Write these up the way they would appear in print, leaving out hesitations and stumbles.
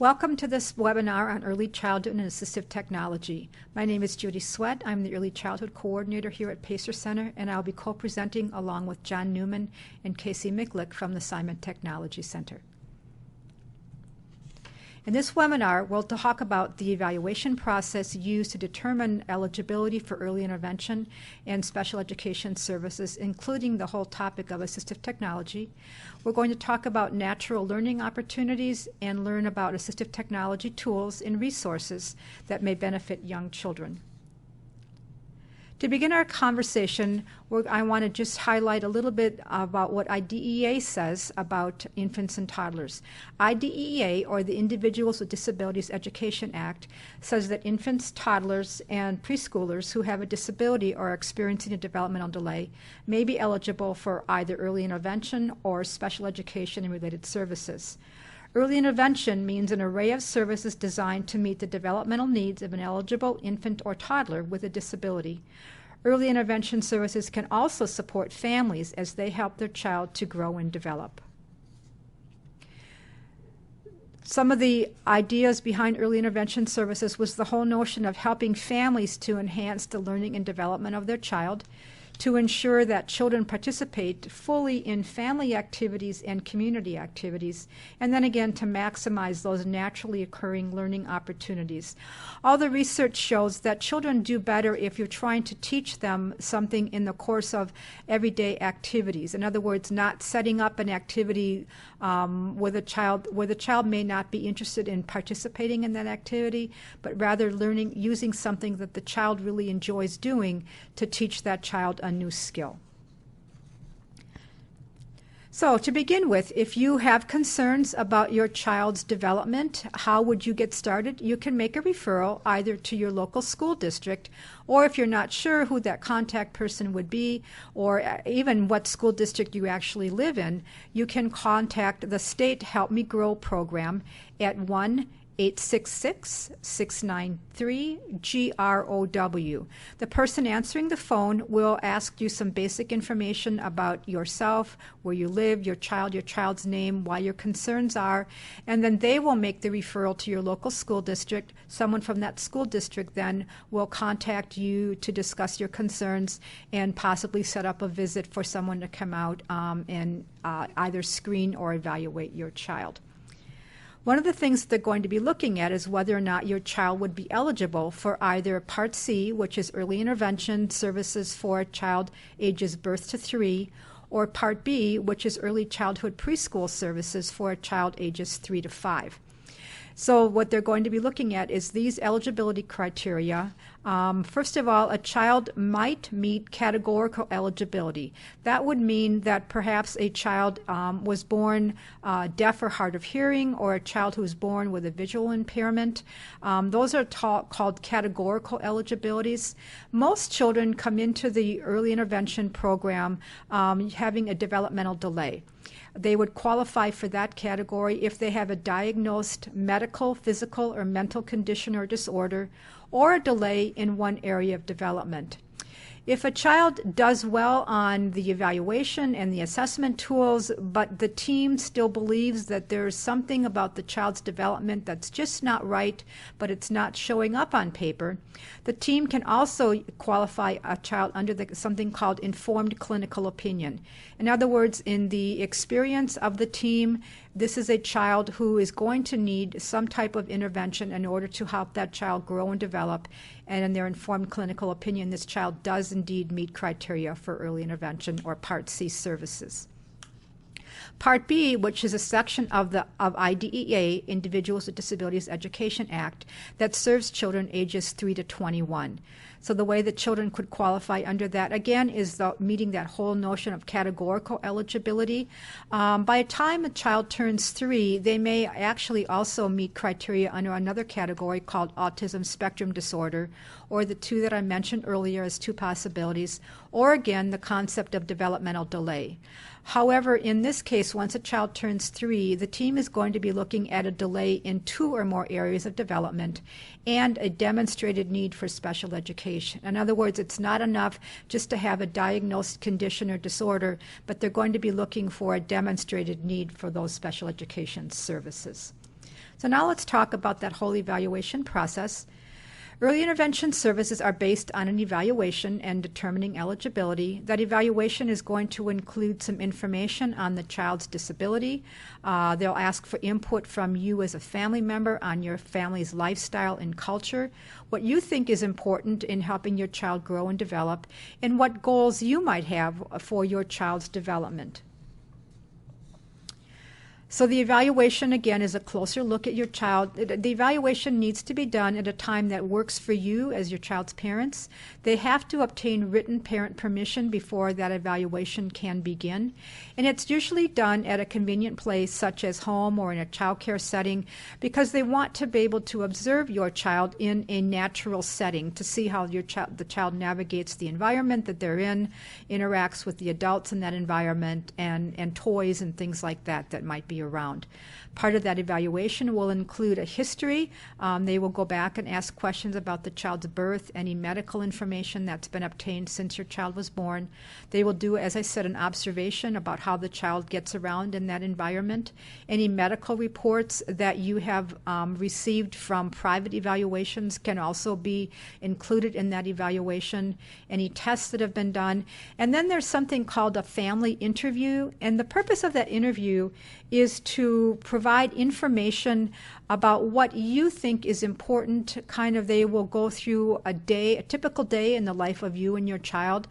Welcome to this webinar on early childhood and assistive technology. My name is Judy Swett. I'm the Early Childhood Coordinator here at Pacer Center, and I'll be co-presenting along with John Newman and Kasey Miklik from the Simon Technology Center. In this webinar, we'll talk about the evaluation process used to determine eligibility for early intervention and special education services, including the whole topic of assistive technology. We're going to talk about natural learning opportunities and learn about assistive technology tools and resources that may benefit young children. To begin our conversation, I want to just highlight a little bit about what IDEA says about infants and toddlers. IDEA, or the Individuals with Disabilities Education Act, says that infants, toddlers, and preschoolers who have a disability or are experiencing a developmental delay may be eligible for either early intervention or special education and related services. Early intervention means an array of services designed to meet the developmental needs of an eligible infant or toddler with a disability. Early intervention services can also support families as they help their child to grow and develop. Some of the ideas behind early intervention services was the whole notion of helping families to enhance the learning and development of their child, to ensure that children participate fully in family activities and community activities, and then again to maximize those naturally occurring learning opportunities. All the research shows that children do better if you're trying to teach them something in the course of everyday activities. In other words, not setting up an activity where the child may not be interested in participating in that activity, but rather using something that the child really enjoys doing to teach that child a new skill. So to begin with, if you have concerns about your child's development, how would you get started? You can make a referral either to your local school district, or if you're not sure who that contact person would be, or even what school district you actually live in, you can contact the State Help Me Grow program at 1-866-693-GROW. The person answering the phone will ask you some basic information about yourself, where you live, your child's name, why your concerns are, and then they will make the referral to your local school district. Someone from that school district then will contact you to discuss your concerns and possibly set up a visit for someone to come out and either screen or evaluate your child. One of the things they're going to be looking at is whether or not your child would be eligible for either Part C, which is early intervention services for a child ages birth to 3, or Part B, which is early childhood preschool services for a child ages 3 to 5. So what they're going to be looking at is these eligibility criteria. First of all, a child might meet categorical eligibility. That would mean that perhaps a child was born deaf or hard of hearing, or a child who was born with a visual impairment. Those are called categorical eligibilities. Most children come into the early intervention program having a developmental delay. They would qualify for that category if they have a diagnosed medical, physical, or mental condition or disorder, or a delay in one area of development. If a child does well on the evaluation and the assessment tools, but the team still believes that there's something about the child's development that's just not right, but it's not showing up on paper, the team can also qualify a child under something called informed clinical opinion. In other words, in the experience of the team, this is a child who is going to need some type of intervention in order to help that child grow and develop, and in their informed clinical opinion, this child does indeed meet criteria for early intervention or Part C services. Part B, which is a section of IDEA, Individuals with Disabilities Education Act, that serves children ages 3 to 21. So the way that children could qualify under that, again, is meeting that whole notion of categorical eligibility. By the time a child turns 3, they may actually also meet criteria under another category called autism spectrum disorder, or the two that I mentioned earlier as two possibilities, or again, the concept of developmental delay. However, in this case, once a child turns 3, the team is going to be looking at a delay in 2 or more areas of development and a demonstrated need for special education. In other words, it's not enough just to have a diagnosed condition or disorder, but they're going to be looking for a demonstrated need for those special education services. So now let's talk about that whole evaluation process. Early intervention services are based on an evaluation and determining eligibility. That evaluation is going to include some information on the child's disability. They'll ask for input from you as a family member on your family's lifestyle and culture, what you think is important in helping your child grow and develop, and what goals you might have for your child's development. So the evaluation, again, is a closer look at your child. The evaluation needs to be done at a time that works for you as your child's parents. They have to obtain written parent permission before that evaluation can begin. And it's usually done at a convenient place, such as home or in a child care setting, because they want to be able to observe your child in a natural setting to see how the child navigates the environment that they're in, interacts with the adults in that environment, and toys and things like that might be around. Part of that evaluation will include a history. They will go back and ask questions about the child's birth, any medical information that's been obtained since your child was born. They will do, as I said, an observation about how the child gets around in that environment. Any medical reports that you have received from private evaluations can also be included in that evaluation. Any tests that have been done. And then there's something called a family interview. And the purpose of that interview is to provide information about what you think is important. They will go through a typical day in the life of you and your child.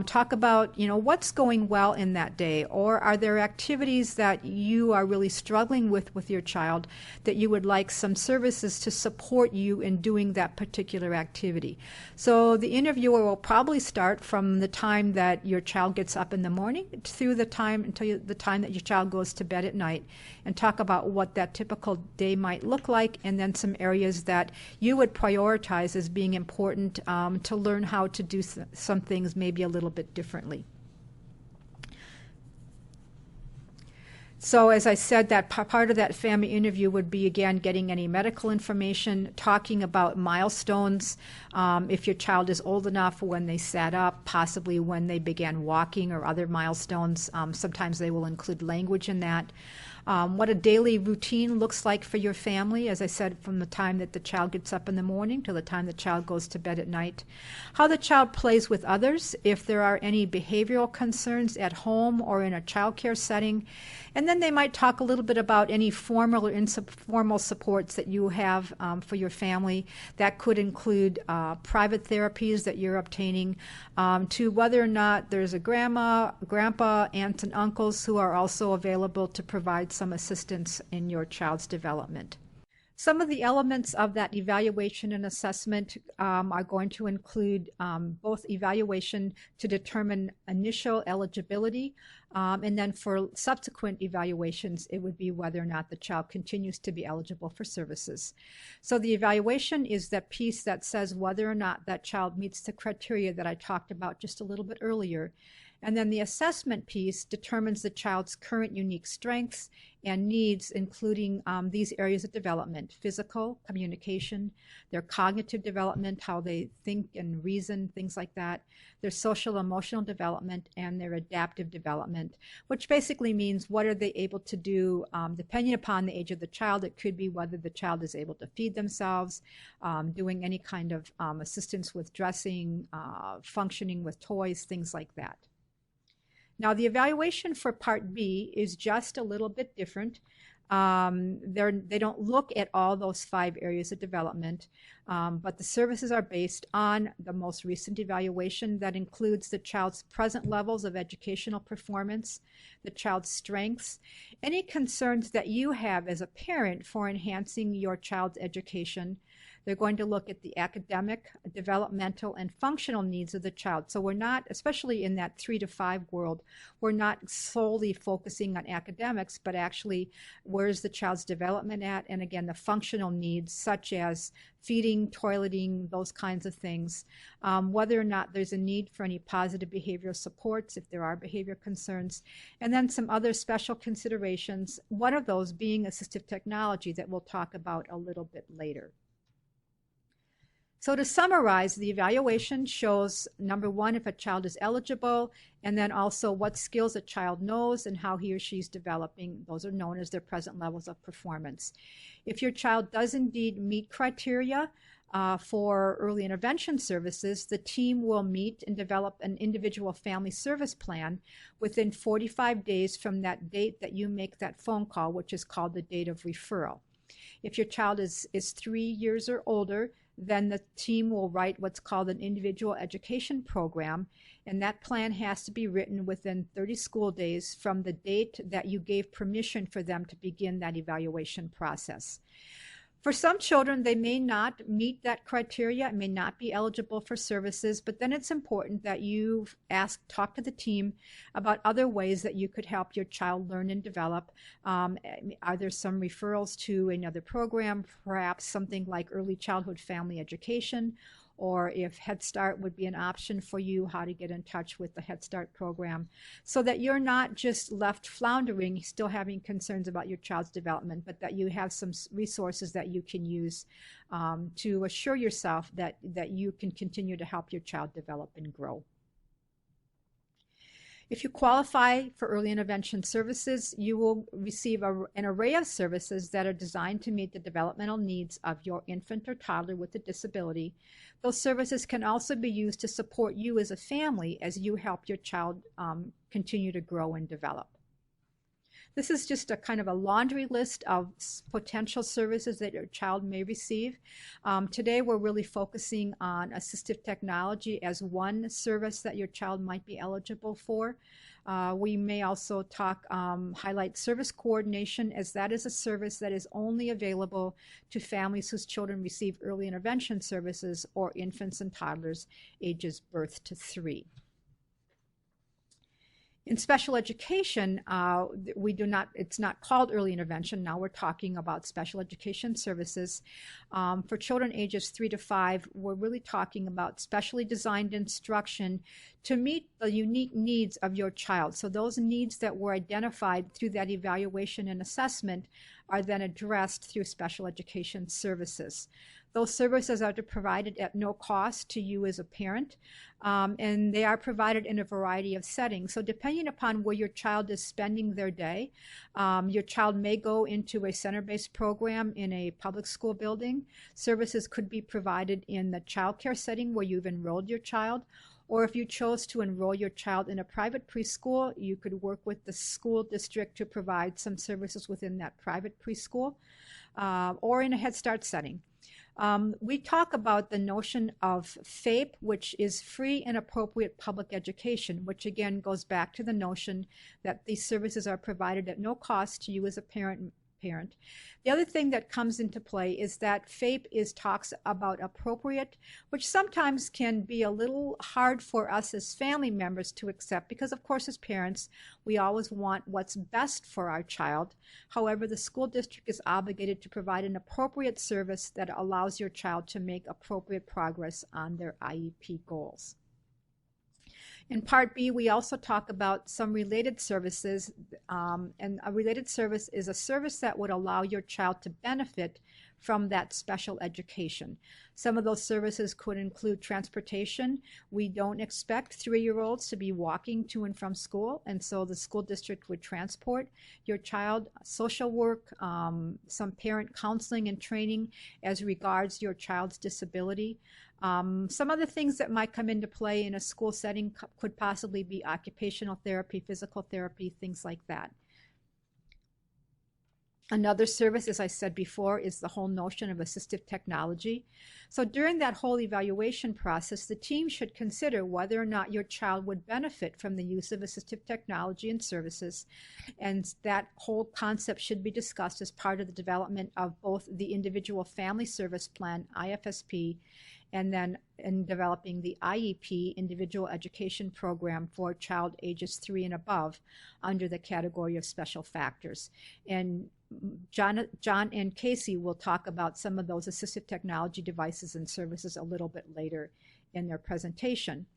Talk about, what's going well in that day, or are there activities that you are really struggling with your child that you would like some services to support you in doing that particular activity. So the interviewer will probably start from the time that your child gets up in the morning through the time until the time that your child goes to bed at night, and talk about what that typical day might look like, and then some areas that you would prioritize as being important to learn how to do some things maybe a little bit differently. So as I said, that part of that family interview would be, again, getting any medical information, talking about milestones, if your child is old enough, when they sat up, possibly when they began walking, or other milestones. Sometimes they will include language in that. What a daily routine looks like for your family, as I said, from the time that the child gets up in the morning to the time the child goes to bed at night. How the child plays with others, if there are any behavioral concerns at home or in a child care setting. And then they might talk a little bit about any formal or informal supports that you have for your family. That could include private therapies that you're obtaining, to whether or not there's a grandma, grandpa, aunts, and uncles who are also available to provide some assistance in your child's development. Some of the elements of that evaluation and assessment are going to include both evaluation to determine initial eligibility, and then for subsequent evaluations, it would be whether or not the child continues to be eligible for services. So the evaluation is that piece that says whether or not that child meets the criteria that I talked about just a little bit earlier. And then the assessment piece determines the child's current unique strengths and needs, including these areas of development: physical, communication, their cognitive development, how they think and reason, things like that, their social emotional development, and their adaptive development, which basically means what are they able to do depending upon the age of the child. It could be whether the child is able to feed themselves, doing any kind of assistance with dressing, functioning with toys, things like that. Now, the evaluation for Part B is just a little bit different. They don't look at all those 5 areas of development, but the services are based on the most recent evaluation that includes the child's present levels of educational performance, the child's strengths, any concerns that you have as a parent for enhancing your child's education. They're going to look at the academic, developmental, and functional needs of the child. So we're not, especially in that 3 to 5 world, we're not solely focusing on academics, but actually where's the child's development at, and again, the functional needs such as feeding, toileting, those kinds of things. Whether or not there's a need for any positive behavioral supports if there are behavior concerns, and then some other special considerations, one of those being assistive technology that we'll talk about a little bit later. So to summarize, the evaluation shows, number one, if a child is eligible, and then also what skills a child knows and how he or she is developing. Those are known as their present levels of performance. If your child does indeed meet criteria for early intervention services, the team will meet and develop an individual family service plan within 45 days from that date that you make that phone call, which is called the date of referral. If your child is 3 years or older, then the team will write what's called an individual education program, and that plan has to be written within 30 school days from the date that you gave permission for them to begin that evaluation process. For some children, they may not meet that criteria and may not be eligible for services, but then it's important that you talk to the team about other ways that you could help your child learn and develop. Are there some referrals to another program, perhaps something like early childhood family education, or if Head Start would be an option for you, how to get in touch with the Head Start program, so that you're not just left floundering, still having concerns about your child's development, but that you have some resources that you can use to assure yourself that you can continue to help your child develop and grow. If you qualify for early intervention services, you will receive an array of services that are designed to meet the developmental needs of your infant or toddler with a disability. Those services can also be used to support you as a family as you help your child continue to grow and develop. This is just a kind of a laundry list of potential services that your child may receive. Today we're really focusing on assistive technology as one service that your child might be eligible for. We may also highlight service coordination, as that is a service that is only available to families whose children receive early intervention services or infants and toddlers ages birth to 3. In special education, it's not called early intervention. Now we're talking about special education services. For children ages 3 to 5, we're really talking about specially designed instruction to meet the unique needs of your child. So those needs that were identified through that evaluation and assessment are then addressed through special education services. Those services are provided at no cost to you as a parent, and they are provided in a variety of settings. So depending upon where your child is spending their day, your child may go into a center-based program in a public school building. Services could be provided in the child care setting where you've enrolled your child, or if you chose to enroll your child in a private preschool, you could work with the school district to provide some services within that private preschool, or in a Head Start setting. We talk about the notion of FAPE, which is free and appropriate public education, which again goes back to the notion that these services are provided at no cost to you as a parent. The other thing that comes into play is that FAPE talks about appropriate, which sometimes can be a little hard for us as family members to accept, because of course as parents we always want what's best for our child. However, the school district is obligated to provide an appropriate service that allows your child to make appropriate progress on their IEP goals. In Part B, we also talk about some related services, and a related service is a service that would allow your child to benefit from that special education. Some of those services could include transportation. We don't expect 3-year-olds to be walking to and from school, and so the school district would transport your child. Social work, some parent counseling and training as regards your child's disability. Some other things that might come into play in a school setting could possibly be occupational therapy, physical therapy, things like that. Another service, as I said before, is the whole notion of assistive technology. So during that whole evaluation process, the team should consider whether or not your child would benefit from the use of assistive technology and services, and that whole concept should be discussed as part of the development of both the individual family service plan, IFSP, and then in developing the IEP, Individual Education Program, for child ages 3 and above under the category of special factors. And John and Kasey will talk about some of those assistive technology devices and services a little bit later in their presentation.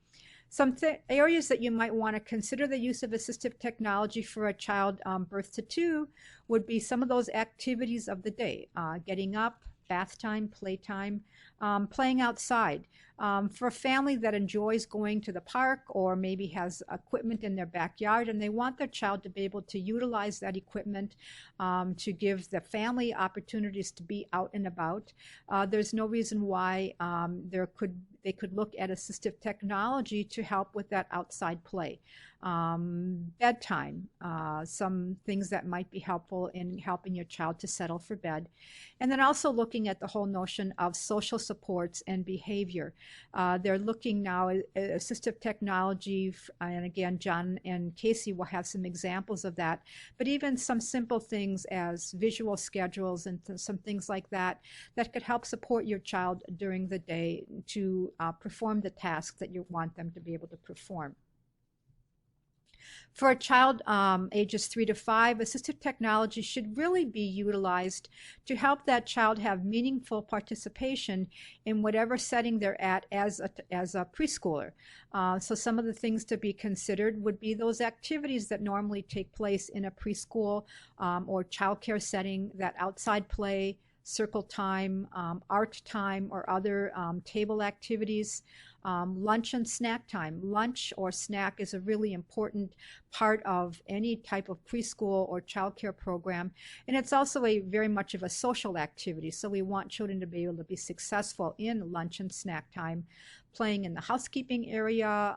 Some areas that you might want to consider the use of assistive technology for a child birth to 2 would be some of those activities of the day, getting up, bath time, playtime, playing outside. For a family that enjoys going to the park or maybe has equipment in their backyard and they want their child to be able to utilize that equipment to give the family opportunities to be out and about, there's no reason why they could look at assistive technology to help with that outside play. Bedtime, some things that might be helpful in helping your child to settle for bed. And then also looking at the whole notion of social supports and behavior. They're looking now at assistive technology, and again, John and Kasey will have some examples of that, but even some simple things as visual schedules and some things like that that could help support your child during the day to perform the tasks that you want them to be able to perform. For a child ages 3 to 5, assistive technology should really be utilized to help that child have meaningful participation in whatever setting they're at as a preschooler. So some of the things to be considered would be those activities that normally take place in a preschool or childcare setting, that outside play, circle time, art time, or other table activities. Lunch and snack time. Lunch or snack is a really important part of any type of preschool or childcare program, and it's also very much of a social activity. So we want children to be able to be successful in lunch and snack time, playing in the housekeeping area,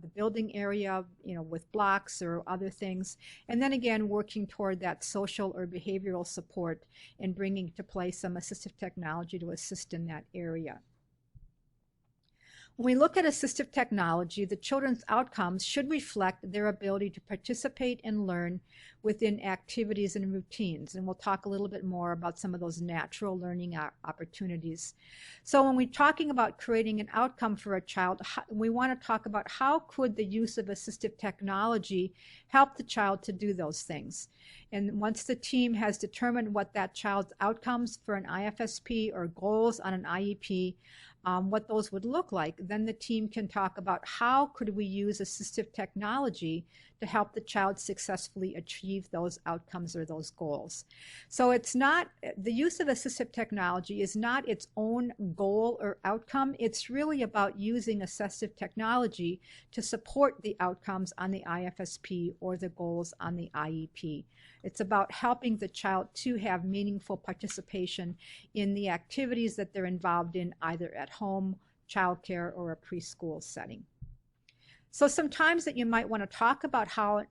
the building area, with blocks or other things, and then again working toward that social or behavioral support and bringing to play some assistive technology to assist in that area. When we look at assistive technology, the children's outcomes should reflect their ability to participate and learn within activities and routines. And we'll talk a little bit more about some of those natural learning opportunities. So when we're talking about creating an outcome for a child, we want to talk about how could the use of assistive technology help the child to do those things. And once the team has determined what that child's outcomes for an IFSP or goals on an IEP, what those would look like, then the team can talk about how could we use assistive technology to help the child successfully achieve those outcomes or those goals. So it's not, the use of assistive technology is not its own goal or outcome. It's really about using assistive technology to support the outcomes on the IFSP or the goals on the IEP. It's about helping the child to have meaningful participation in the activities that they're involved in, either at home, childcare, or a preschool setting. So sometimes that you might want to talk about how.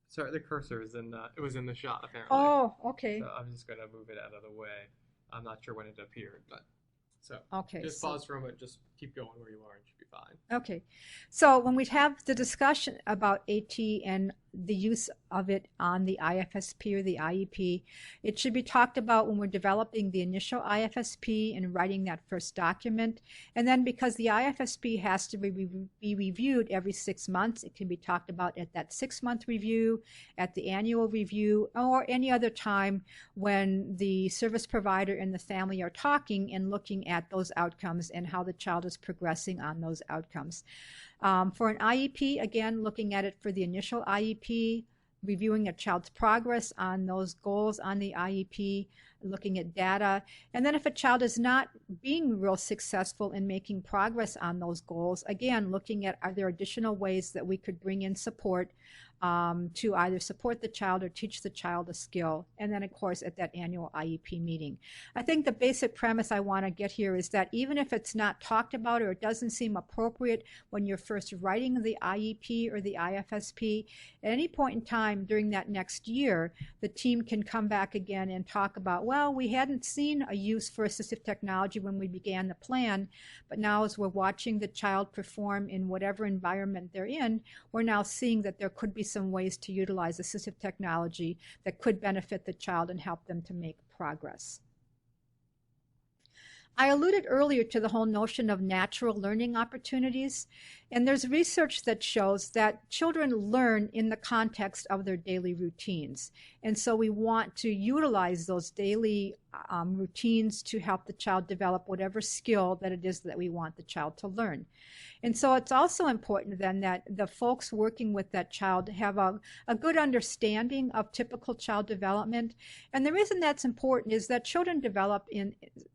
Sorry, the cursor is in. It was in the shot apparently. Oh, okay. So I'm just gonna move it out of the way. I'm not sure when it appeared, but so okay. Just pause for a moment. Just keep going where you are, and it should be fine. Okay. So when we have the discussion about AT and the use of it on the IFSP or the IEP, it should be talked about when we're developing the initial IFSP and writing that first document. And then because the IFSP has to be reviewed every 6 months, it can be talked about at that 6-month review, at the annual review, or any other time when the service provider and the family are talking and looking at those outcomes and how the child is progressing on those outcomes. For an IEP, again, looking at it for the initial IEP, reviewing a child's progress on those goals on the IEP, looking at data. And then if a child is not being real successful in making progress on those goals, again, looking at are there additional ways that we could bring in support to either support the child or teach the child a skill. And then, of course, at that annual IEP meeting. I think the basic premise I want to get here is that even if it's not talked about or it doesn't seem appropriate when you're first writing the IEP or the IFSP, at any point in time during that next year, the team can come back again and talk about, well, we hadn't seen a use for assistive technology when we began the plan, but now as we're watching the child perform in whatever environment they're in, we're now seeing that there could be some ways to utilize assistive technology that could benefit the child and help them to make progress. I alluded earlier to the whole notion of natural learning opportunities, and there's research that shows that children learn in the context of their daily routines. And so we want to utilize those daily routines to help the child develop whatever skill that it is that we want the child to learn. And so it's also important then that the folks working with that child have a good understanding of typical child development. And the reason that's important is that children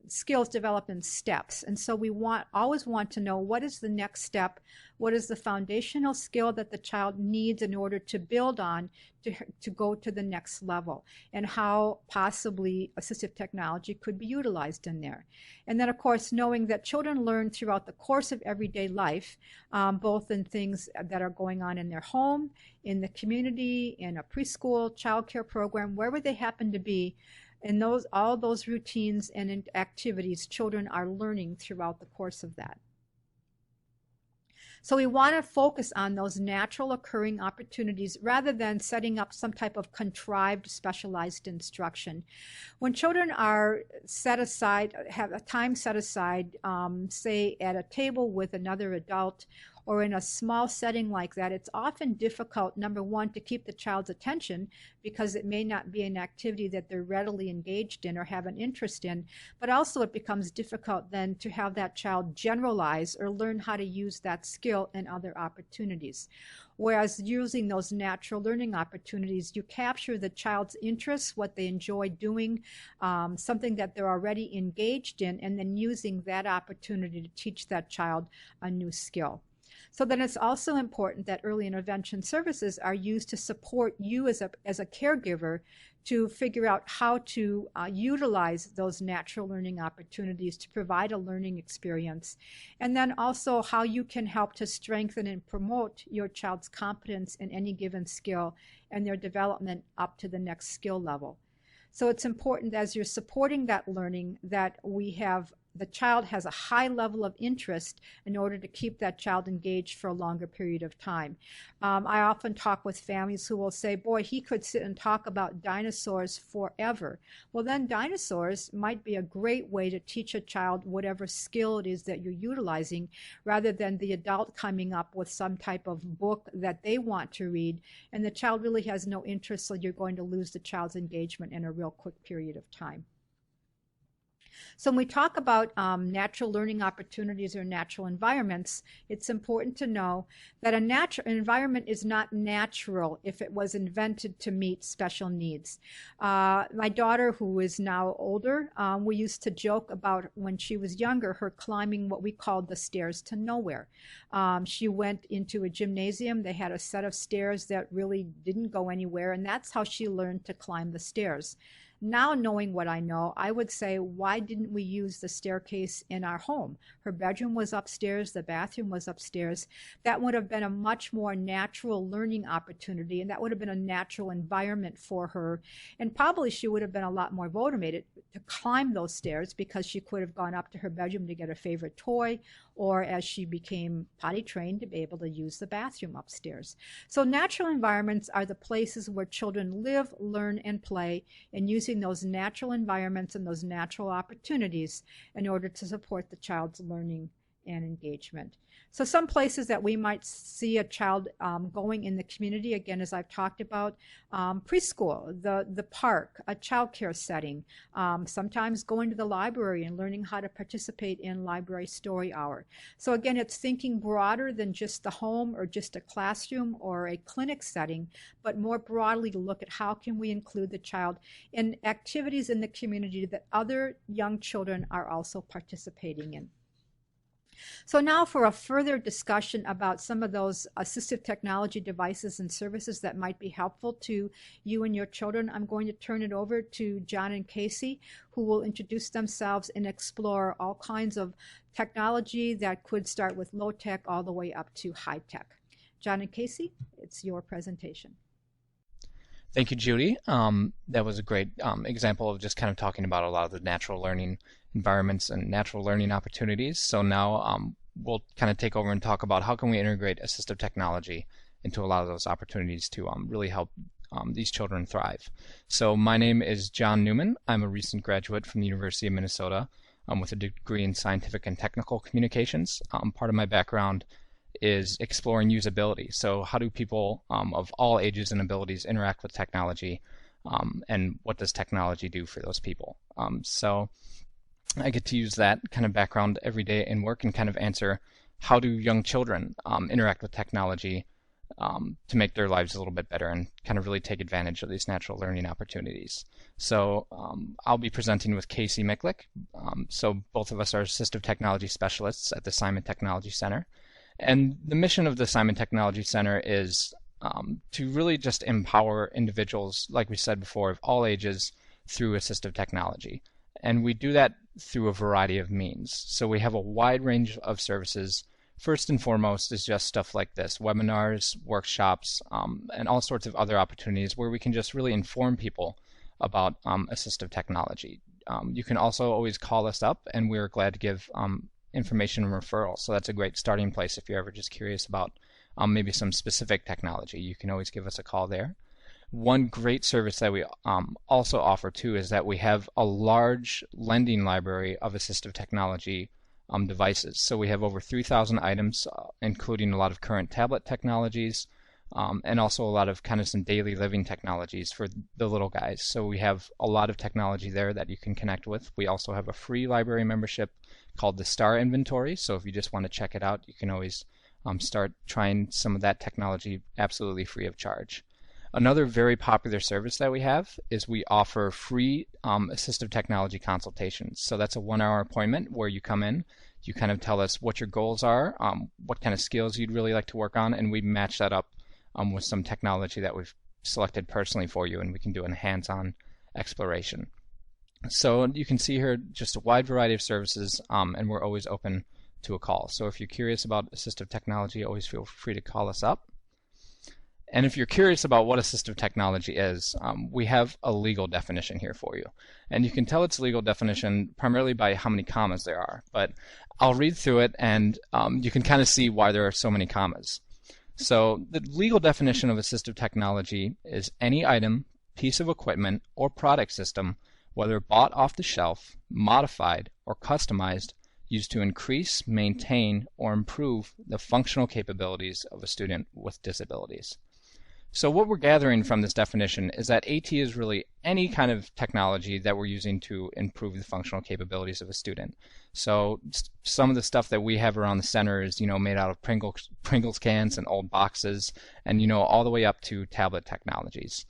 skills develop in steps. And so we always want to know what is the next step, what is the foundational skill that the child needs in order to build on to go to the next level, and how possibly assistive technology could be utilized in there. And then, of course, knowing that children learn throughout the course of everyday life, both in things that are going on in their home, in the community, in a preschool, childcare program, wherever they happen to be. And all those routines and activities, children are learning throughout the course of that. So we want to focus on those natural occurring opportunities rather than setting up some type of contrived specialized instruction. When children are set aside, have a time set aside, say at a table with another adult, or in a small setting like that, it's often difficult, number one, to keep the child's attention because it may not be an activity that they're readily engaged in or have an interest in, but also it becomes difficult then to have that child generalize or learn how to use that skill in other opportunities. Whereas using those natural learning opportunities, you capture the child's interests, what they enjoy doing, something that they're already engaged in, and then using that opportunity to teach that child a new skill. So then it's also important that early intervention services are used to support you as a caregiver to figure out how to utilize those natural learning opportunities to provide a learning experience, and then also how you can help to strengthen and promote your child's competence in any given skill and their development up to the next skill level. So it's important as you're supporting that learning that the child has a high level of interest in order to keep that child engaged for a longer period of time. I often talk with families who will say, boy, he could sit and talk about dinosaurs forever. Well, then dinosaurs might be a great way to teach a child whatever skill it is that you're utilizing, rather than the adult coming up with some type of book that they want to read, and the child really has no interest, so you're going to lose the child's engagement in a real quick period of time. So when we talk about natural learning opportunities or natural environments, it's important to know that a natural environment is not natural if it was invented to meet special needs. My daughter, who is now older, we used to joke about when she was younger, her climbing what we called the stairs to nowhere. She went into a gymnasium. They had a set of stairs that really didn't go anywhere, and that's how she learned to climb the stairs. Now, knowing what I know, I would say, why didn't we use the staircase in our home? Her bedroom was upstairs, the bathroom was upstairs. That would have been a much more natural learning opportunity, and that would have been a natural environment for her. And probably she would have been a lot more motivated to climb those stairs because she could have gone up to her bedroom to get her favorite toy, or as she became potty trained, to be able to use the bathroom upstairs. So natural environments are the places where children live, learn, and play, and using those natural environments and those natural opportunities in order to support the child's learning and engagement. So some places that we might see a child going in the community, again, as I've talked about, preschool, the park, a child care setting, sometimes going to the library and learning how to participate in library story hour. So again, it's thinking broader than just the home or just a classroom or a clinic setting, but more broadly to look at how can we include the child in activities in the community that other young children are also participating in. So now for a further discussion about some of those assistive technology devices and services that might be helpful to you and your children, I'm going to turn it over to John and Kasey, who will introduce themselves and explore all kinds of technology that could start with low tech all the way up to high tech. John and Kasey, it's your presentation. Thank you, Judy. That was a great example of just kind of talking about a lot of the natural learning environments and natural learning opportunities. So now we'll kind of take over and talk about how can we integrate assistive technology into a lot of those opportunities to really help these children thrive. So my name is John Newman. I'm a recent graduate from the University of Minnesota. with a degree in scientific and technical communications. Part of my background is exploring usability. So how do people of all ages and abilities interact with technology, and what does technology do for those people? So I get to use that kind of background every day in work and kind of answer, how do young children interact with technology to make their lives a little bit better and kind of really take advantage of these natural learning opportunities. So I'll be presenting with Kasey Miklik. So both of us are assistive technology specialists at the Simon Technology Center. And the mission of the Simon Technology Center is to really just empower individuals, like we said before, of all ages through assistive technology. And we do that through a variety of means. So we have a wide range of services. First and foremost is just stuff like this, webinars, workshops, and all sorts of other opportunities where we can just really inform people about assistive technology. You can also always call us up, and we're glad to give information and referral. So that's a great starting place if you're ever just curious about maybe some specific technology. You can always give us a call there. One great service that we also offer too is that we have a large lending library of assistive technology devices. So we have over 3,000 items, including a lot of current tablet technologies, and also a lot of kind of some daily living technologies for the little guys. So we have a lot of technology there that you can connect with. We also have a free library membership called the Star Inventory. So if you just want to check it out, you can always start trying some of that technology absolutely free of charge. Another very popular service that we have is we offer free assistive technology consultations. So that's a 1-hour appointment where you come in, you kind of tell us what your goals are, what kind of skills you'd really like to work on, and we match that up with some technology that we've selected personally for you, and we can do a hands-on exploration. So you can see here just a wide variety of services, and we're always open to a call. So if you're curious about assistive technology, always feel free to call us up. And if you're curious about what assistive technology is, we have a legal definition here for you. And you can tell its legal definition primarily by how many commas there are. But I'll read through it, and you can kind of see why there are so many commas. So the legal definition of assistive technology is any item, piece of equipment, or product system, whether bought off the shelf, modified, or customized, used to increase, maintain, or improve the functional capabilities of a student with disabilities. So what we're gathering from this definition is that AT is really any kind of technology that we're using to improve the functional capabilities of a student. So some of the stuff that we have around the center is, made out of Pringles cans and old boxes, and, all the way up to tablet technologies.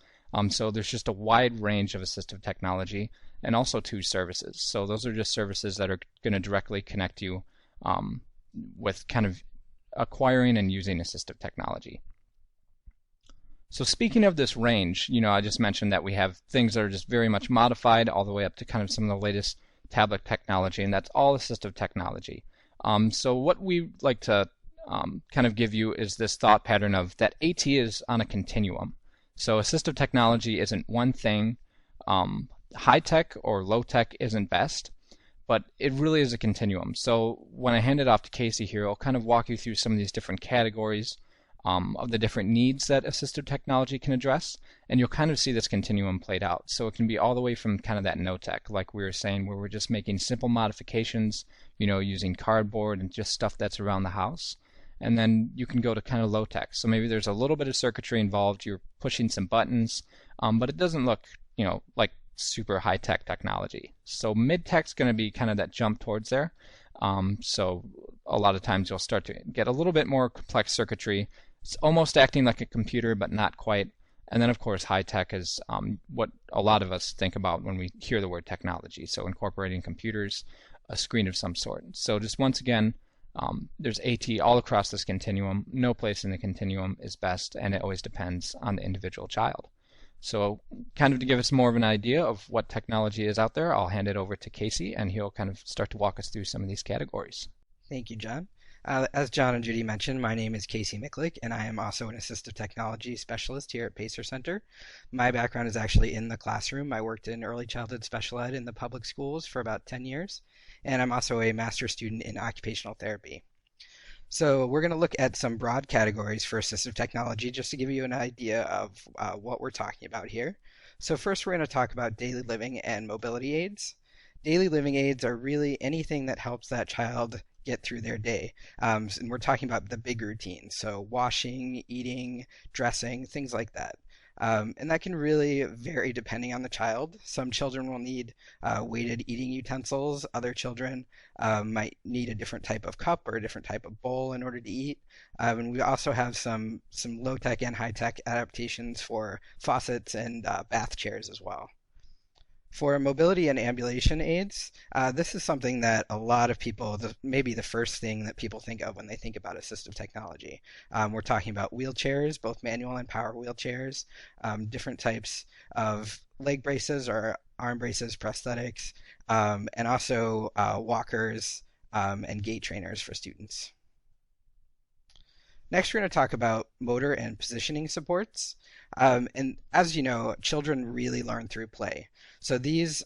So there's just a wide range of assistive technology, and also 2 services. So those are just services that are going to directly connect you with kind of acquiring and using assistive technology. So speaking of this range, I just mentioned that we have things that are just very much modified all the way up to kind of some of the latest tablet technology, and that's all assistive technology. So what we like to kind of give you is this thought pattern of that AT is on a continuum. So assistive technology isn't one thing. High tech or low tech isn't best, but it really is a continuum. So when I hand it off to Kasey here, I'll kind of walk you through some of these different categories of the different needs that assistive technology can address, and you'll kind of see this continuum played out. So it can be all the way from kind of that no tech, like we were saying, where we're just making simple modifications, using cardboard and just stuff that's around the house. And then you can go to kind of low tech. So maybe there's a little bit of circuitry involved, you're pushing some buttons, but it doesn't look, like super high tech technology. So mid tech's going to be kind of that jump towards there. So a lot of times you'll start to get a little bit more complex circuitry. It's almost acting like a computer, but not quite. And then, of course, high tech is what a lot of us think about when we hear the word technology. So incorporating computers, a screen of some sort. So just once again, there's AT all across this continuum. No place in the continuum is best, and it always depends on the individual child. So kind of to give us more of an idea of what technology is out there, I'll hand it over to Kasey, and he'll kind of start to walk us through some of these categories. Thank you, John. As John and Judy mentioned, my name is Kasey Miklik, and I am also an assistive technology specialist here at Pacer Center. My background is actually in the classroom. I worked in early childhood special ed in the public schools for about 10 years, and I'm also a master's student in occupational therapy. So we're going to look at some broad categories for assistive technology just to give you an idea of what we're talking about here. So first we're going to talk about daily living and mobility aids. Daily living aids are really anything that helps that child get through their day. And we're talking about the big routines, so washing, eating, dressing, things like that. And that can really vary depending on the child. Some children will need weighted eating utensils. Other children might need a different type of cup or a different type of bowl in order to eat. And we also have some low-tech and high-tech adaptations for faucets and bath chairs as well. For mobility and ambulation aids, this is something that a lot of people, maybe the first thing that people think of when they think about assistive technology. We're talking about wheelchairs, both manual and power wheelchairs, different types of leg braces or arm braces, prosthetics, and also walkers and gait trainers for students. Next, we're going to talk about motor and positioning supports. And as you know, children really learn through play. So these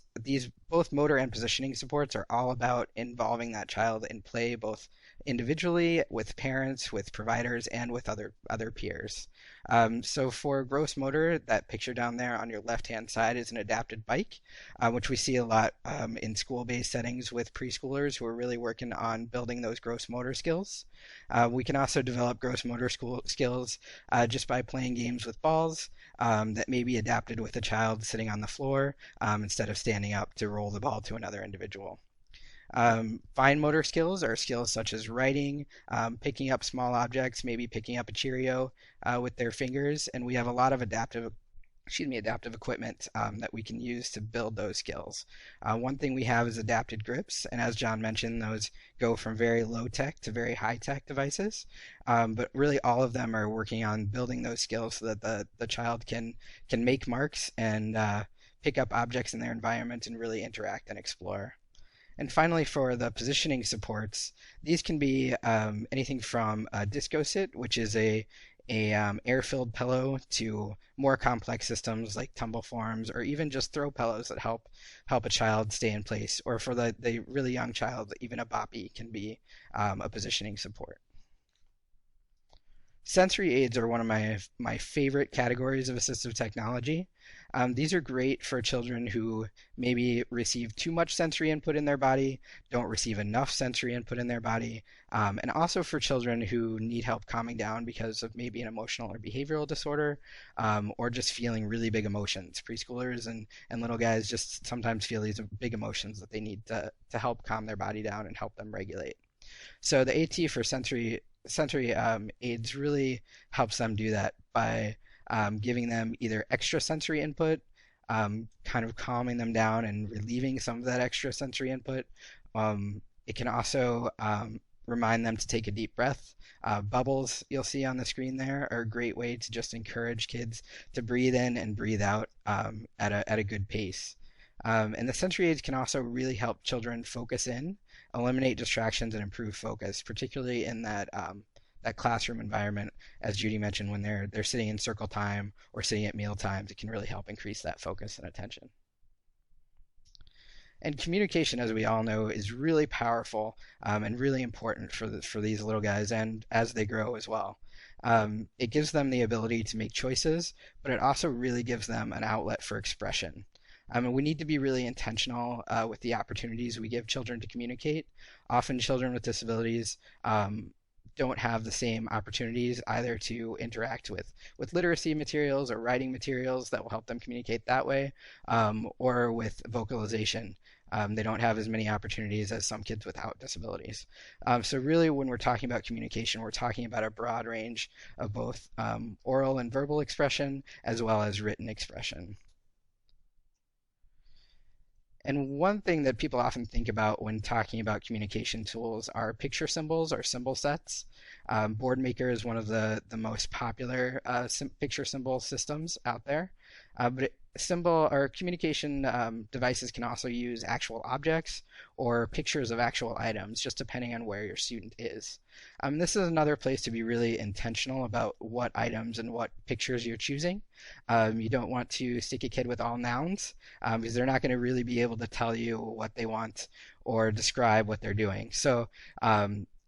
both motor and positioning supports are all about involving that child in play, both individually, with parents, with providers, and with other peers. So for gross motor, that picture down there on your left-hand side is an adapted bike, which we see a lot in school-based settings with preschoolers who are really working on building those gross motor skills. We can also develop gross motor skills just by playing games with balls that may be adapted with a child sitting on the floor instead of standing up to roll the ball to another individual. Fine motor skills are skills such as writing, picking up small objects, maybe picking up a Cheerio with their fingers, and we have a lot of adaptive equipment that we can use to build those skills. One thing we have is adapted grips, and as John mentioned, those go from very low-tech to very high-tech devices, but really all of them are working on building those skills so that the child can make marks and pick up objects in their environment and really interact and explore. And finally, for the positioning supports, these can be anything from a disco sit, which is a air-filled pillow, to more complex systems like tumble forms, or even just throw pillows that help a child stay in place. Or for the really young child, even a boppy can be a positioning support. Sensory aids are one of my favorite categories of assistive technology. These are great for children who maybe receive too much sensory input in their body, don't receive enough sensory input in their body, and also for children who need help calming down because of maybe an emotional or behavioral disorder, or just feeling really big emotions. Preschoolers and little guys just sometimes feel these big emotions that they need to help calm their body down and help them regulate. So the AT for sensory aids really helps them do that by giving them either extra sensory input, kind of calming them down and relieving some of that extra sensory input. It can also remind them to take a deep breath. Bubbles you'll see on the screen there are a great way to just encourage kids to breathe in and breathe out at a good pace. And the sensory aids can also really help children focus in, eliminate distractions, and improve focus, particularly in that classroom environment, as Judy mentioned, when they're sitting in circle time or sitting at meal times. It can really help increase that focus and attention. And communication, as we all know, is really powerful and really important for these little guys and as they grow as well. It gives them the ability to make choices, but it also really gives them an outlet for expression. And we need to be really intentional with the opportunities we give children to communicate. Often children with disabilities don't have the same opportunities either to interact with literacy materials or writing materials that will help them communicate that way, or with vocalization. They don't have as many opportunities as some kids without disabilities. So really, when we're talking about communication, we're talking about a broad range of both oral and verbal expression as well as written expression. And one thing that people often think about when talking about communication tools are picture symbols or symbol sets. Boardmaker is one of the most popular picture symbol systems out there. But symbol or communication devices can also use actual objects or pictures of actual items, just depending on where your student is. This is another place to be really intentional about what items and what pictures you're choosing. You don't want to stick a kid with all nouns because they're not going to really be able to tell you what they want or describe what they're doing. So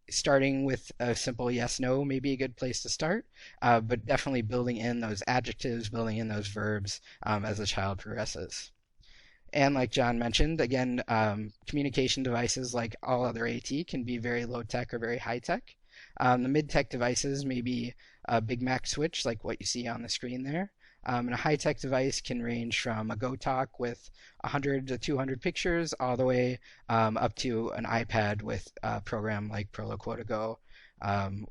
starting with a simple yes/no may be a good place to start, but definitely building in those adjectives, building in those verbs as the child progresses. And like John mentioned, again, communication devices like all other AT can be very low tech or very high tech. The mid tech devices may be a Big Mac switch like what you see on the screen there. And a high tech device can range from a GoTalk with 100 to 200 pictures all the way up to an iPad with a program like Proloquo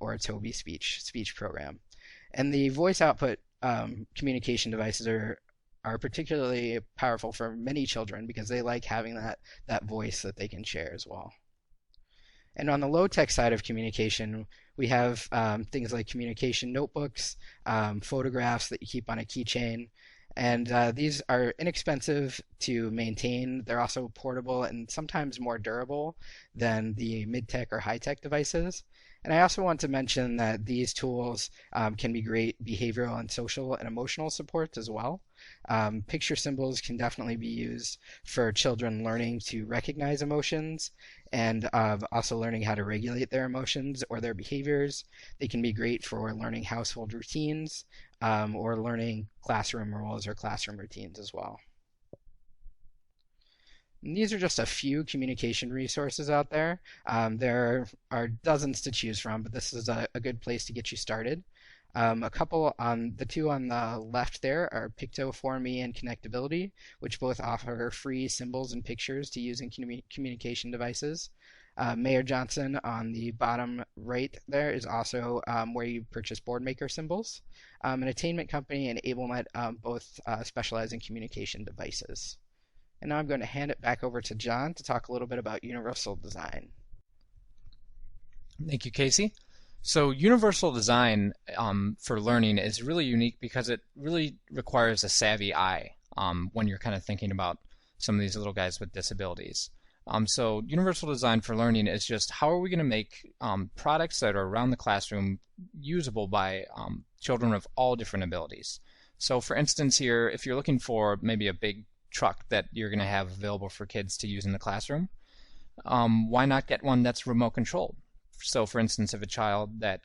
or a Toby speech program. And the voice output communication devices are particularly powerful for many children because they like having that voice that they can share as well. And on the low-tech side of communication, we have things like communication notebooks, photographs that you keep on a keychain, and these are inexpensive to maintain. They're also portable and sometimes more durable than the mid-tech or high-tech devices. And I also want to mention that these tools can be great behavioral and social and emotional support as well. Picture symbols can definitely be used for children learning to recognize emotions and also learning how to regulate their emotions or their behaviors. They can be great for learning household routines or learning classroom rules or classroom routines as well. And these are just a few communication resources out there. There are dozens to choose from, but this is a good place to get you started. A couple on the two on the left there are Picto4Me and Connectability, which both offer free symbols and pictures to use in communication devices. Mayor Johnson on the bottom right there is also where you purchase board maker symbols. An Attainment Company and Ablemet both specialize in communication devices. And now I'm going to hand it back over to John to talk a little bit about universal design. Thank you, Kasey. So universal design for learning is really unique because it really requires a savvy eye when you're kind of thinking about some of these little guys with disabilities. So universal design for learning is just how are we going to make products that are around the classroom usable by children of all different abilities. So for instance here, if you're looking for maybe a big truck that you're going to have available for kids to use in the classroom, why not get one that's remote controlled? So for instance, if a child that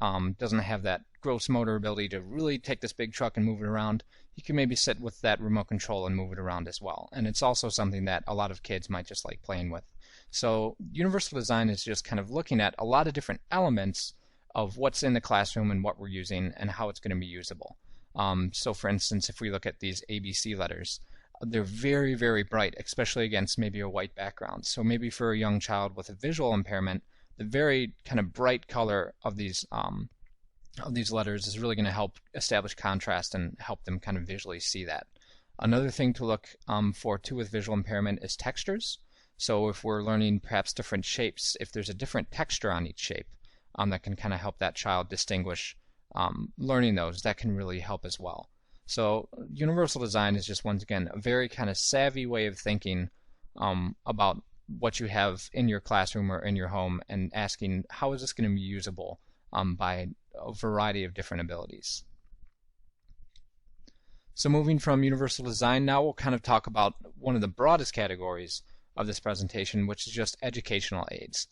doesn't have that gross motor ability to really take this big truck and move it around, you can maybe sit with that remote control and move it around as well. And it's also something that a lot of kids might just like playing with. So universal design is just kind of looking at a lot of different elements of what's in the classroom and what we're using and how it's going to be usable. So for instance, if we look at these ABC letters, they're very, very bright, especially against maybe a white background. So maybe for a young child with a visual impairment, the very kind of bright color of these letters is really going to help establish contrast and help them kind of visually see that. Another thing to look for too with visual impairment is textures. So if we're learning perhaps different shapes, if there's a different texture on each shape, that can kind of help that child distinguish learning those, that can really help as well. So universal design is just, once again, a very kind of savvy way of thinking about what you have in your classroom or in your home and asking how is this going to be usable by a variety of different abilities. So moving from universal design, now we'll kind of talk about one of the broadest categories of this presentation, which is just educational aids.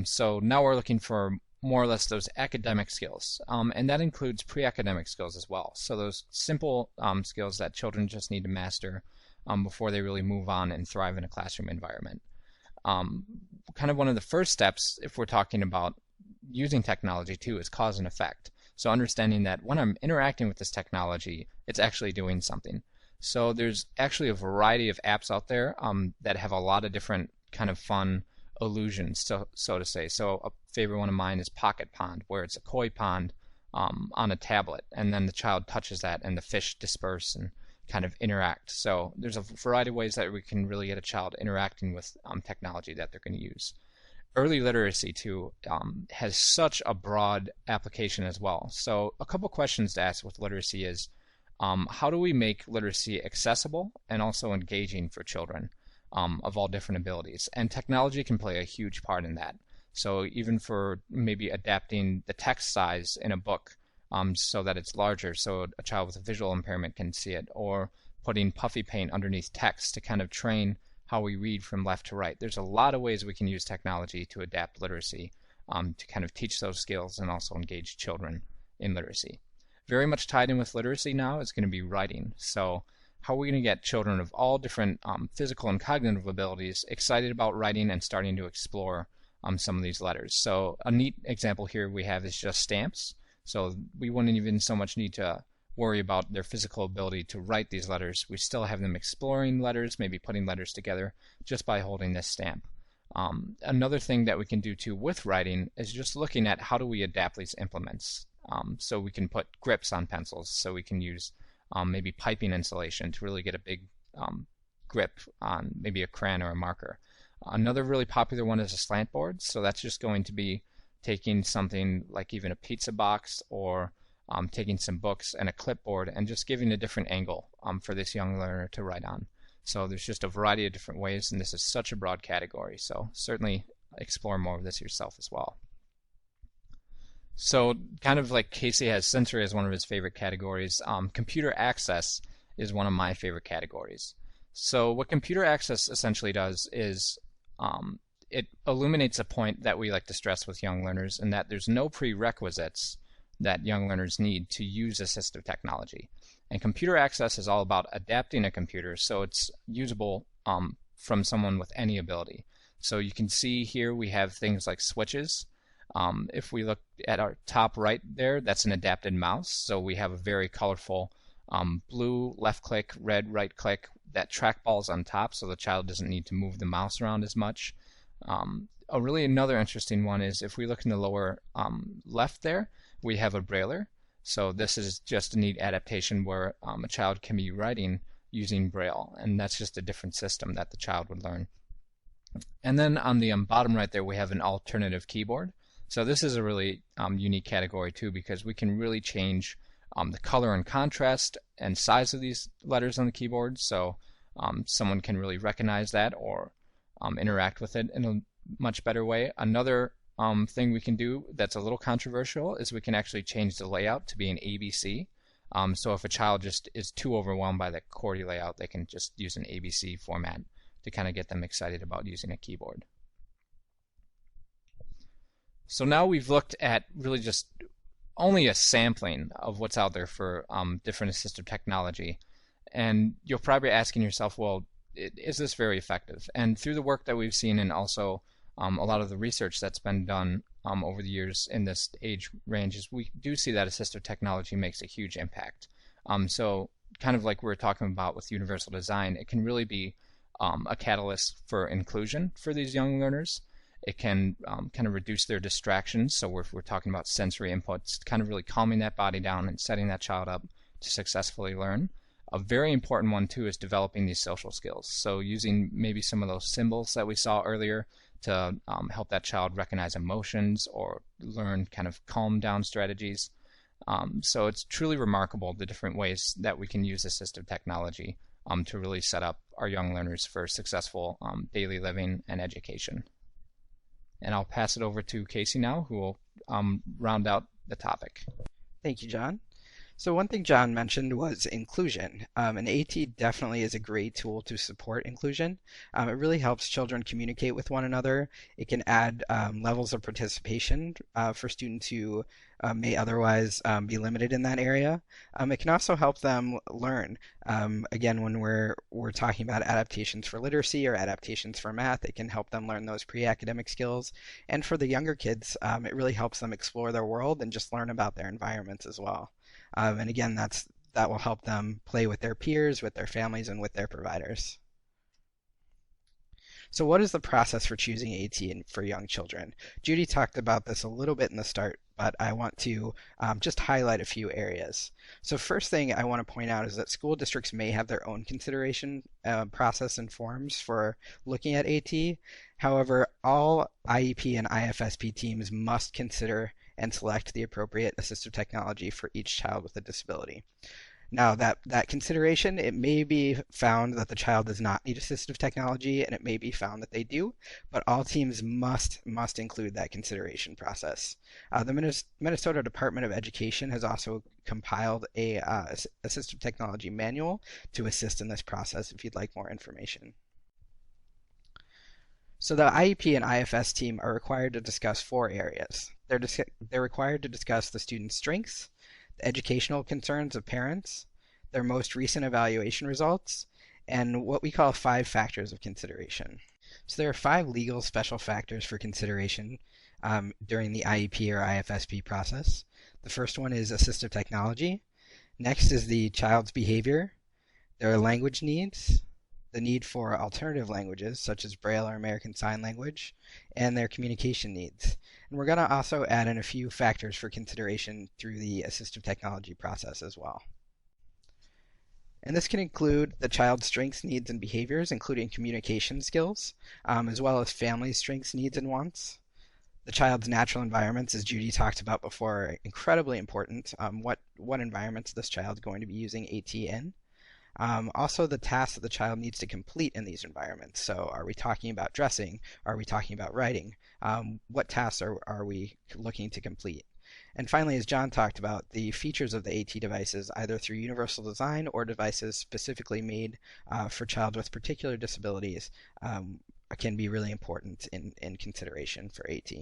So now we're looking for more or less those academic skills, and that includes pre-academic skills as well. So those simple skills that children just need to master before they really move on and thrive in a classroom environment. Kind of one of the first steps, if we're talking about using technology too, is cause and effect. So understanding that when I'm interacting with this technology, it's actually doing something. So there's actually a variety of apps out there that have a lot of different kind of fun illusions, so to say. So a favorite one of mine is Pocket Pond, where it's a koi pond on a tablet, and then the child touches that and the fish disperse and kind of interact. So there's a variety of ways that we can really get a child interacting with technology that they're going to use. Early literacy too has such a broad application as well. So a couple questions to ask with literacy is how do we make literacy accessible and also engaging for children of all different abilities? And technology can play a huge part in that. So even for maybe adapting the text size in a book so that it's larger so a child with a visual impairment can see it, or putting puffy paint underneath text to kind of train how we read from left to right. There's a lot of ways we can use technology to adapt literacy to kind of teach those skills and also engage children in literacy. Very much tied in with literacy now is going to be writing. So how are we going to get children of all different physical and cognitive abilities excited about writing and starting to explore some of these letters. So a neat example here we have is just stamps. So we wouldn't even so much need to worry about their physical ability to write these letters. We still have them exploring letters, maybe putting letters together just by holding this stamp. Another thing that we can do too with writing is just looking at how do we adapt these implements. So we can put grips on pencils, so we can use maybe piping insulation to really get a big grip on maybe a crayon or a marker. Another really popular one is a slant board, so that's just going to be taking something like even a pizza box or taking some books and a clipboard and just giving a different angle for this young learner to write on. So there's just a variety of different ways, and this is such a broad category, so certainly explore more of this yourself as well. So kind of like Kasey has sensory as one of his favorite categories, computer access is one of my favorite categories. So what computer access essentially does is it illuminates a point that we like to stress with young learners, and that there's no prerequisites that young learners need to use assistive technology. And computer access is all about adapting a computer so it's usable from someone with any ability. So you can see here we have things like switches. If we look at our top right there, that's an adapted mouse. So we have a very colorful blue left click, red right click, that trackball's on top so the child doesn't need to move the mouse around as much. Really another interesting one is if we look in the lower left there, we have a brailler. So this is just a neat adaptation where a child can be writing using Braille, and that's just a different system that the child would learn. And then on the bottom right there, we have an alternative keyboard. So this is a really unique category too, because we can really change the color and contrast and size of these letters on the keyboard, so someone can really recognize that or interact with it in a much better way. Another thing we can do that's a little controversial is we can actually change the layout to be an ABC. So if a child just is too overwhelmed by the QWERTY layout, they can just use an ABC format to kind of get them excited about using a keyboard. So now we've looked at really just only a sampling of what's out there for different assistive technology. And you're probably asking yourself, well, is this very effective? And through the work that we've seen, and also a lot of the research that's been done over the years in this age ranges, we do see that assistive technology makes a huge impact. So kind of like we were talking about with universal design, it can really be a catalyst for inclusion for these young learners. It can kind of reduce their distractions. So if we're talking about sensory inputs, kind of really calming that body down and setting that child up to successfully learn. A very important one too is developing these social skills. So using maybe some of those symbols that we saw earlier to help that child recognize emotions or learn kind of calm down strategies. So it's truly remarkable the different ways that we can use assistive technology to really set up our young learners for successful daily living and education. And I'll pass it over to Kasey now, who will round out the topic. Thank you, John. So one thing John mentioned was inclusion. And AT definitely is a great tool to support inclusion. It really helps children communicate with one another. It can add levels of participation for students who may otherwise be limited in that area. It can also help them learn. Again, when we're talking about adaptations for literacy or adaptations for math, it can help them learn those pre-academic skills. And for the younger kids, it really helps them explore their world and just learn about their environments as well. And again, that will help them play with their peers, with their families, and with their providers. So what is the process for choosing AT for young children? Judy talked about this a little bit in the start, but I want to just highlight a few areas. So first thing I want to point out is that school districts may have their own consideration process and forms for looking at AT. However, all IEP and IFSP teams must consider and select the appropriate assistive technology for each child with a disability. Now, that consideration, it may be found that the child does not need assistive technology, and it may be found that they do, but all teams must include that consideration process. The Minnesota Department of Education has also compiled a assistive technology manual to assist in this process if you'd like more information. So the IEP and IFS team are required to discuss 4 areas. They're required to discuss the student's strengths, the educational concerns of parents, their most recent evaluation results, and what we call 5 factors of consideration. So there are 5 legal special factors for consideration during the IEP or IFSP process. The first one is assistive technology. Next is the child's behavior, their language needs, the need for alternative languages such as Braille or American Sign Language, and their communication needs. And we're going to also add in a few factors for consideration through the assistive technology process as well. And this can include the child's strengths, needs, and behaviors, including communication skills, as well as family strengths, needs, and wants. The child's natural environments, as Judy talked about before, are incredibly important. What environments this child is going to be using AT in. Also, the tasks that the child needs to complete in these environments. So are we talking about dressing? Are we talking about writing? What tasks are we looking to complete? And finally, as John talked about, the features of the AT devices, either through universal design or devices specifically made for child with particular disabilities, can be really important in consideration for AT.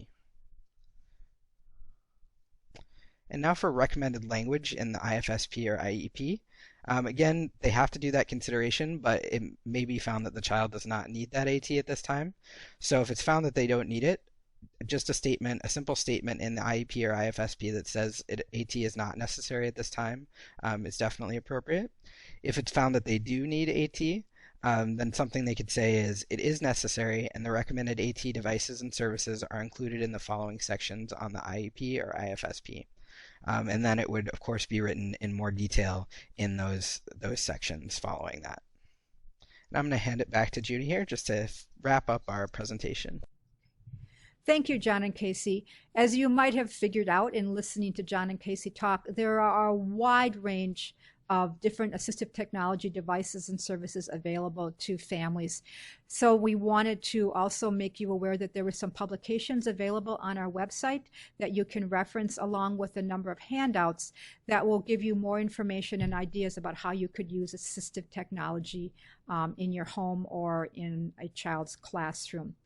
And now for recommended language in the IFSP or IEP. Again, they have to do that consideration, but it may be found that the child does not need that AT at this time. So if it's found that they don't need it, just a simple statement in the IEP or IFSP that says AT is not necessary at this time is definitely appropriate. If it's found that they do need AT, then something they could say is, it is necessary and the recommended AT devices and services are included in the following sections on the IEP or IFSP. And then it would, of course, be written in more detail in those sections following that. And I'm going to hand it back to Judy here just to wrap up our presentation. Thank you, John and Kasey. As you might have figured out in listening to John and Kasey talk, there are a wide range of different assistive technology devices and services available to families. So we wanted to also make you aware that there were some publications available on our website that you can reference, along with a number of handouts that will give you more information and ideas about how you could use assistive technology in your home or in a child's classroom.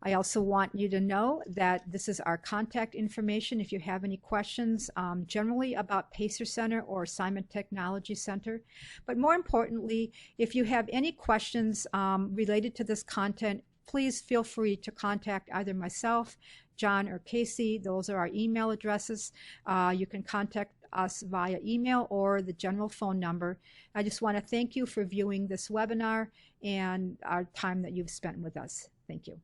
I also want you to know that this is our contact information if you have any questions generally about Pacer Center or Simon Technology Center. But more importantly, if you have any questions related to this content, please feel free to contact either myself, John, or Kasey. Those are our email addresses. You can contact us via email or the general phone number. I just want to thank you for viewing this webinar and our time that you've spent with us. Thank you.